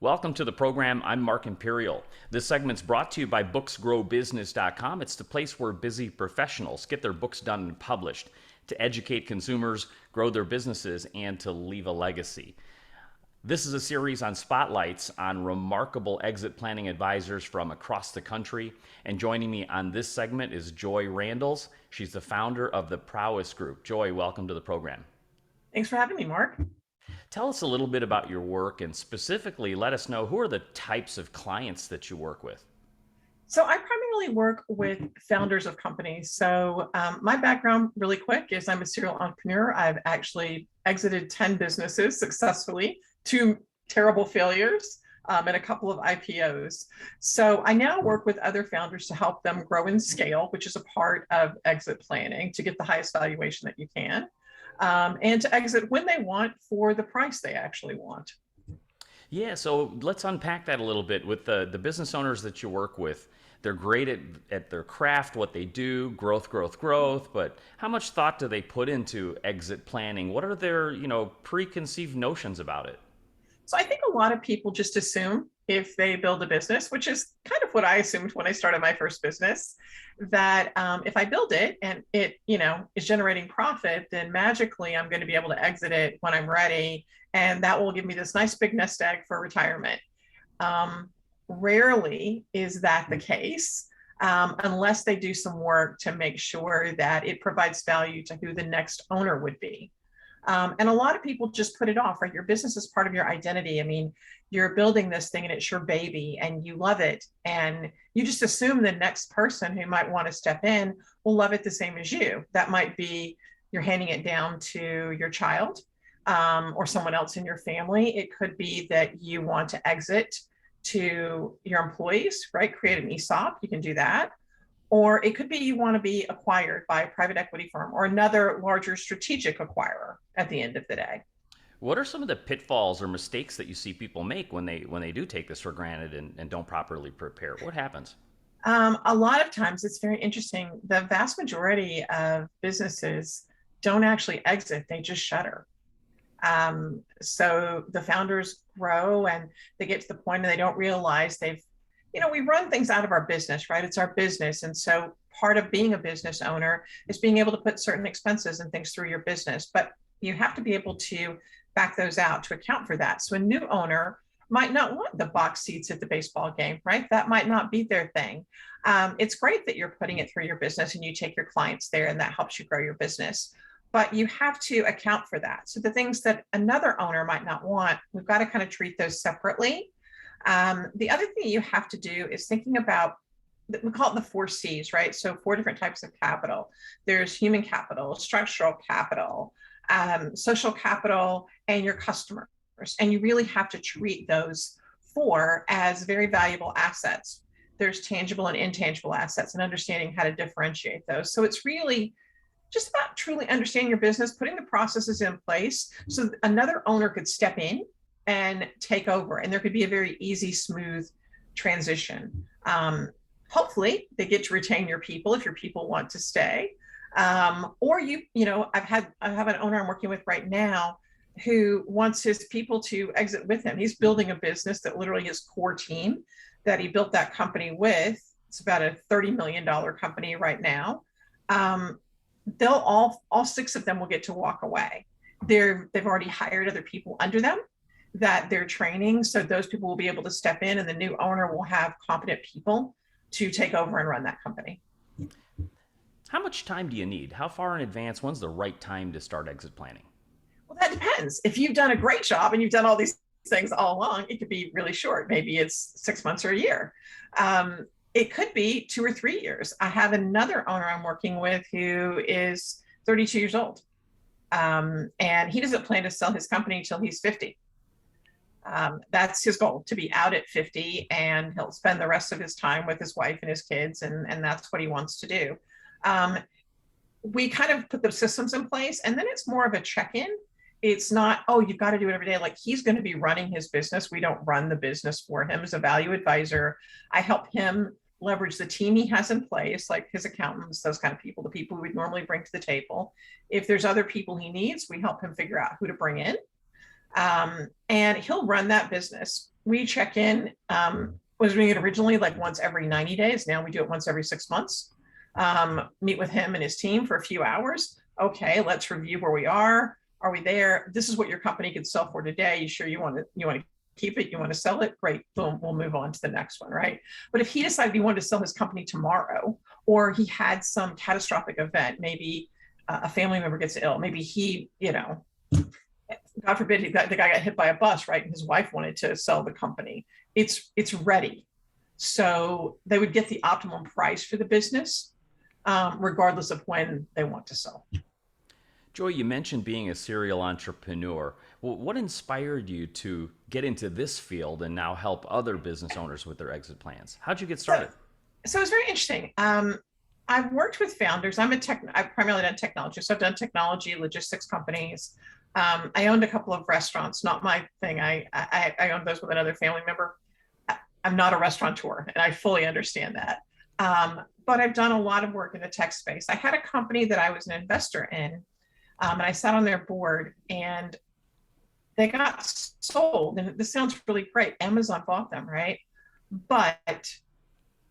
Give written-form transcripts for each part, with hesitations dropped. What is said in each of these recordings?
Welcome to the program. I'm Mark Imperial. This segment's brought to you by booksgrowbusiness.com. It's the place where busy professionals get their books done and published to educate consumers, grow their businesses, and to leave a legacy. This is a series on spotlights on remarkable exit planning advisors from across the country. And joining me on this segment is Joy Randels. She's the founder of the Prowess Group. Joy, welcome to the program. Thanks for having me, Mark. Tell us a little bit about your work and specifically let us know who are the types of clients that you work with. So I primarily work with founders of companies. So my background really quick is I'm a serial entrepreneur. I've actually exited 10 businesses successfully, 2 terrible failures, and a couple of IPOs. So I now work with other founders to help them grow and scale, which is a part of exit planning to get the highest valuation that you can. And to exit when they want for the price they actually want. Yeah, so let's unpack that a little bit with the business owners that you work with. They're great at their craft, what they do, growth, but how much thought do they put into exit planning? What are their, preconceived notions about it? So I think a lot of people just assume if they build a business, which is kind of what I assumed when I started my first business, that if I build it and it, is generating profit, then magically I'm going to be able to exit it when I'm ready, and that will give me this nice big nest egg for retirement. Rarely is that the case, unless they do some work to make sure that it provides value to who the next owner would be. And a lot of people just put it off, right? Your business is part of your identity. I mean, you're building this thing and it's your baby and you love it. And you just assume the next person who might want to step in will love it the same as you. That might be you're handing it down to your child or someone else in your family. It could be that you want to exit to your employees, right? Create an ESOP, you can do that. Or it could be you want to be acquired by a private equity firm or another larger strategic acquirer at the end of the day. What are some of the pitfalls or mistakes that you see people make when they do take this for granted and don't properly prepare? What happens? A lot of times it's very interesting. The vast majority of businesses don't actually exit, they just shutter. So the founders grow and they get to the point and they don't realize we run things out of our business, right? It's our business. And so part of being a business owner is being able to put certain expenses and things through your business, but you have to be able to back those out to account for that. So a new owner might not want the box seats at the baseball game, right? That might not be their thing. It's great that you're putting it through your business and you take your clients there and that helps you grow your business. But you have to account for that. So the things that another owner might not want, we've got to kind of treat those separately. The other thing you have to do is thinking about, we call it the 4 C's, right? So 4 different types of capital. There's human capital, structural capital, social capital, and your customers. And you really have to treat those 4 as very valuable assets. There's tangible and intangible assets and understanding how to differentiate those. So it's really just about truly understanding your business, putting the processes in place so another owner could step in and take over. And there could be a very easy, smooth transition. Hopefully they get to retain your people if your people want to stay. Or I have an owner I'm working with right now who wants his people to exit with him. He's building a business that literally his core team that he built that company with. It's about a $30 million company right now. They'll all 6 of them will get to walk away. They've already hired other people under them that they're training. So those people will be able to step in and the new owner will have competent people to take over and run that company. How much time do you need? How far in advance? When's the right time to start exit planning? Well, that depends. If you've done a great job and you've done all these things all along, it could be really short. Maybe it's 6 months or a year. It could be 2 or 3 years. I have another owner I'm working with who is 32 years old. And he doesn't plan to sell his company until he's 50. That's his goal, to be out at 50, and he'll spend the rest of his time with his wife and his kids, and that's what he wants to do. We kind of put the systems in place, and then it's more of a check-in. It's not, oh, you've got to do it every day. Like, he's going to be running his business. We don't run the business for him. As a value advisor, I help him leverage the team he has in place, like his accountants, those kind of people, the people we would normally bring to the table. If there's other people he needs, we help him figure out who to bring in. And he'll run that business we check in, was doing it originally like once every 90 days. Now we do it once every 6 months. Meet with him and his team for a few hours. Okay, let's review where we are. Are we there? This is what your company could sell for today. You sure you want to keep it? You want to sell it? Great. Boom. We'll move on to the next one, right? But if he decided he wanted to sell his company tomorrow, or he had some catastrophic event, maybe a family member gets ill, maybe he, God forbid, the guy got hit by a bus, right? And his wife wanted to sell the company. It's ready. So they would get the optimum price for the business, regardless of when they want to sell. Joy, you mentioned being a serial entrepreneur. Well, what inspired you to get into this field and now help other business owners with their exit plans? How'd you get started? So it's very interesting. I've worked with founders. I've primarily done technology. So I've done technology, logistics companies. I owned a couple of restaurants, not my thing. I owned those with another family member. I'm not a restaurateur, and I fully understand that. But I've done a lot of work in the tech space. I had a company that I was an investor in, and I sat on their board, and they got sold. And this sounds really great. Amazon bought them, right? But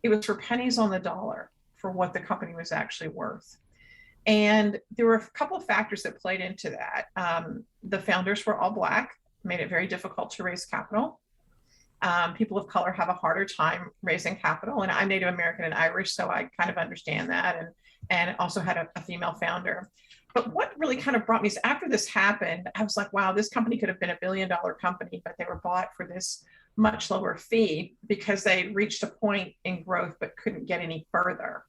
it was for pennies on the dollar for what the company was actually worth. And there were a couple of factors that played into that. The founders were all Black, made it very difficult to raise capital. People of color have a harder time raising capital. And I'm Native American and Irish, so I kind of understand that, and also had a female founder. But what really kind of brought me is after this happened, I was like, wow, this company could have been $1 billion company, but they were bought for this much lower fee because they reached a point in growth but couldn't get any further.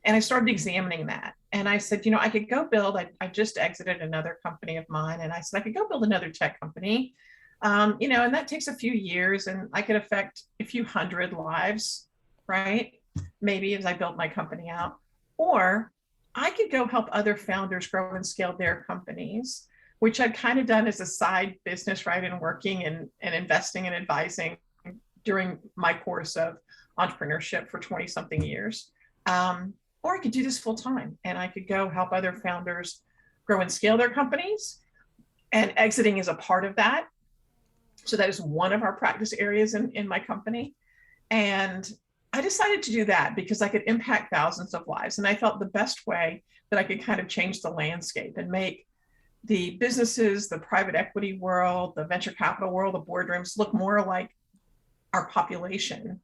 And I started examining that. And I said, I could go build, I just exited another company of mine. And I said, I could go build another tech company, and that takes a few years, and I could affect a few hundred lives, right? Maybe as I built my company out. Or I could go help other founders grow and scale their companies, which I'd kind of done as a side business, right? And working and investing and advising during my course of entrepreneurship for 20 something years. Or I could do this full time, and I could go help other founders grow and scale their companies, and exiting is a part of that. So that is one of our practice areas in my company. And I decided to do that because I could impact thousands of lives. And I felt the best way that I could kind of change the landscape and make the businesses, the private equity world, the venture capital world, the boardrooms look more like our population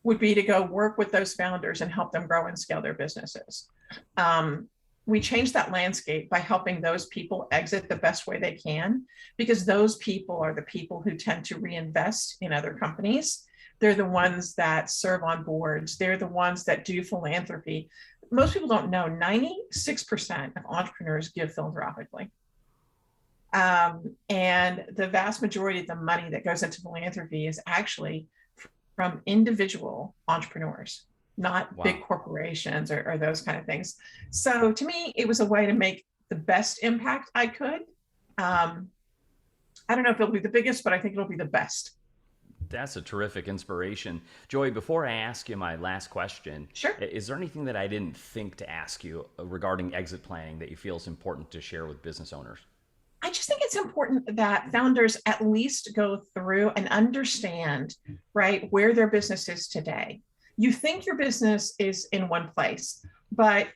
would be to go work with those founders and help them grow and scale their businesses. We change that landscape by helping those people exit the best way they can, because those people are the people who tend to reinvest in other companies. They're the ones that serve on boards. They're the ones that do philanthropy. Most people don't know 96% of entrepreneurs give philanthropically. And the vast majority of the money that goes into philanthropy is actually from individual entrepreneurs, not big corporations or those kind of things. So to me, it was a way to make the best impact I could. I don't know if it'll be the biggest, but I think it'll be the best. That's a terrific inspiration. Joy, before I ask you my last question, Sure. Is there anything that I didn't think to ask you regarding exit planning that you feel is important to share with business owners? I just think it's important that founders at least go through and understand, right, where their business is today. You think your business is in one place, but,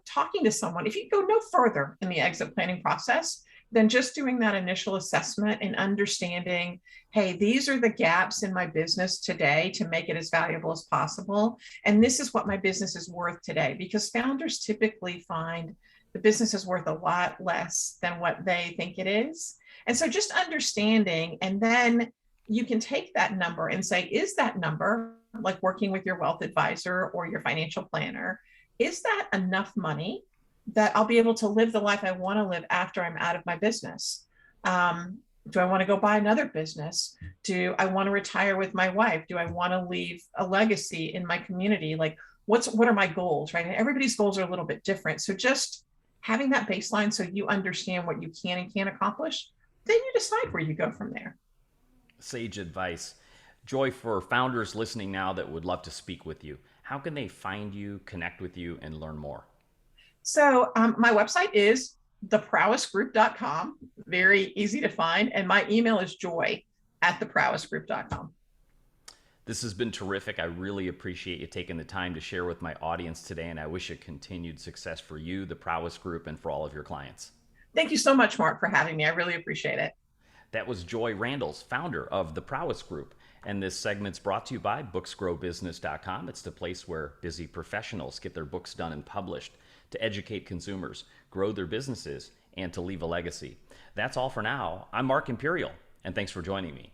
talking to someone, if you go no further in the exit planning process than just doing that initial assessment and understanding, hey, these are the gaps in my business today to make it as valuable as possible. And this is what my business is worth today, because founders typically find the business is worth a lot less than what they think it is. And so just understanding, and then you can take that number and say, is that number, like working with your wealth advisor or your financial planner, is that enough money that I'll be able to live the life I want to live after I'm out of my business? Do I want to go buy another business? Do I want to retire with my wife? Do I want to leave a legacy in my community? Like, what are my goals, right? And everybody's goals are a little bit different. So just having that baseline so you understand what you can and can't accomplish, then you decide where you go from there. Sage advice. Joy, for founders listening now that would love to speak with you, how can they find you, connect with you, and learn more? So my website is theprowessgroup.com, very easy to find. And my email is joy@theprowessgroup.com. This has been terrific. I really appreciate you taking the time to share with my audience today, and I wish you continued success for you, the Prowess Group, and for all of your clients. Thank you so much, Mark, for having me. I really appreciate it. That was Joy Randels, founder of the Prowess Group. And this segment's brought to you by booksgrowbusiness.com. It's the place where busy professionals get their books done and published to educate consumers, grow their businesses, and to leave a legacy. That's all for now. I'm Mark Imperial, and thanks for joining me.